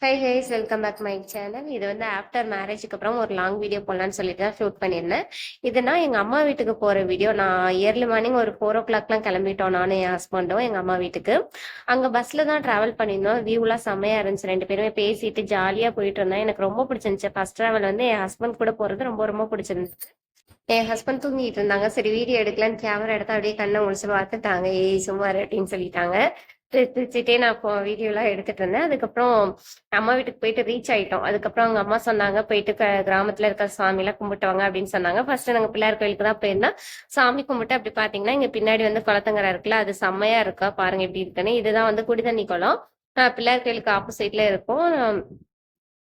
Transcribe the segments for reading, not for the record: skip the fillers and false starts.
High guys welcome back my channel. இது வந்து after மேரேஜுக்கு அப்புறம் ஒரு லாங் வீடியோ போடலான்னு சொல்லிட்டு தான் ஷூட் பண்ணியிருந்தேன். இதுனா எங்கள் அம்மா வீட்டுக்கு போகிற வீடியோ. நான் இயர்லி மார்னிங் ஒரு 4 o'clockலாம் கிளம்பிட்டோம், நானும் என் ஹஸ்பண்டும் எங்கள் அம்மா வீட்டுக்கு. அங்கே பஸ்ஸில் தான் ட்ராவல் பண்ணியிருந்தோம். வியூலாம் செம்மையாக இருந்துச்சு. 2 பேருமே பேசிட்டு ஜாலியாக போயிட்டு இருந்தோம். எனக்கு ரொம்ப பிடிச்சிருந்துச்சு. ஃபர்ஸ்ட் ட்ராவல் வந்து என் ஹஸ்பண்ட் கூட போகிறது ரொம்ப ரொம்ப பிடிச்சிருந்துச்சு. என் ஹஸ்பண்ட் தூங்கிட்டு இருந்தாங்க. சரி வீடியோ எடுக்கலான்னு கேமரா எடுத்தா அப்படியே கண்ணை முடிச்சு பார்த்துட்டாங்க. ஏய் சும்மா இரு அப்படின்னு சொல்லிட்டாங்க. சிரிச்சுட்டே நான் இப்போ வீடியோலாம் எடுத்துட்டு இருந்தேன். அதுக்கப்புறம் அம்மா வீட்டுக்கு போயிட்டு ரீச் ஆயிட்டோம். அதுக்கப்புறம் அவங்க அம்மா சொன்னாங்க போயிட்டு கிராமத்துல இருக்க சாமியெல்லாம் கும்பிட்டு வாங்க அப்படின்னு சொன்னாங்க. ஃபர்ஸ்ட் நாங்க பிள்ளையார் கோயிலுக்கு தான் போயிருந்தோம். சாமி கும்பிட்டு அப்படி பாத்தீங்கன்னா இங்க பின்னாடி வந்து குளத்தங்கரை இருக்குல்ல, அது செம்மையா இருக்கா பாருங்க எப்படி இருக்குன்னு. இதுதான் வந்து குடிதண்ணி குளம். பிள்ளையார் கோயிலுக்கு ஆப்போசிட்ல இருக்கும்.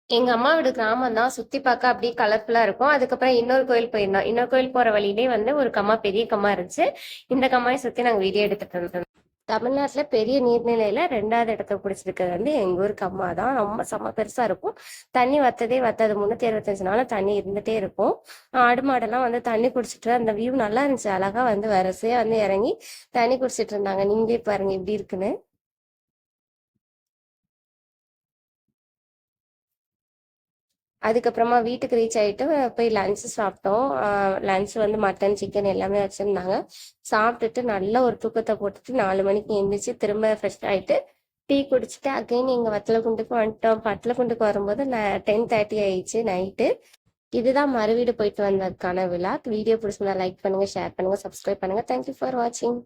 எங்க அம்மா வீடு கிராமம் தான். சுத்தி பார்க்க அப்படியே கலர்ஃபுல்லா இருக்கும். அதுக்கப்புறம் இன்னொரு கோயில் போயிருந்தோம். இன்னொரு கோயில் போற வழியிலே வந்து ஒரு கம்மா, பெரிய கம்மா இருந்துச்சு. இந்த கம்மாயை சுத்தி நாங்க வீடியோ எடுத்துட்டு இருந்தோம். தமிழ்நாட்டுல பெரிய நீர்நிலையில 2வது இடத்த பிடிச்சிருக்கிறது வந்து எங்க ஊர் கம்மா தான். ரொம்ப செம்ம பெருசா இருக்கும். தண்ணி வத்ததே வத்தாது. 365 நாளும் தண்ணி இருந்துட்டே இருக்கும். ஆடு மாடெல்லாம் வந்து தண்ணி குடிச்சிட்டு அந்த வியூ நல்லா இருந்துச்சு. அழகா வந்து வரிசையா வந்து இறங்கி தண்ணி குடிச்சிட்டு இருந்தாங்க. நீங்களே பாருங்க எப்படி இருக்குன்னு. அதுக்கப்புறமா வீட்டுக்கு ரீச் ஆயிட்டு போய் லஞ்ச் சாப்பிட்டோம். லஞ்ச் வந்து மட்டன், சிக்கன் எல்லாமே வச்சிருந்தாங்க. சாப்பிட்டுட்டு நல்ல ஒரு தூக்கத்தை போட்டுட்டு 4 மணிக்கு எழுந்திரிச்சு திரும்ப ஃப்ரெஷ் ஆயிட்டு டீ குடிச்சிட்டு அகைன் எங்க வத்தலகுண்டுக்கு வந்துட்டோம். வத்தலகுண்டுக்கு வரும்போது 10:30 ஆயிடுச்சு நைட்டு. இதுதான் மறுவீடு போயிட்டு வந்ததுக்கான விழா. வீடியோ பிடிச்சிருந்தா லைக் பண்ணுங்க, ஷேர் பண்ணுங்க, சப்ஸ்கிரைப் பண்ணுங்க. தேங்க்யூ ஃபார் வாட்சிங்.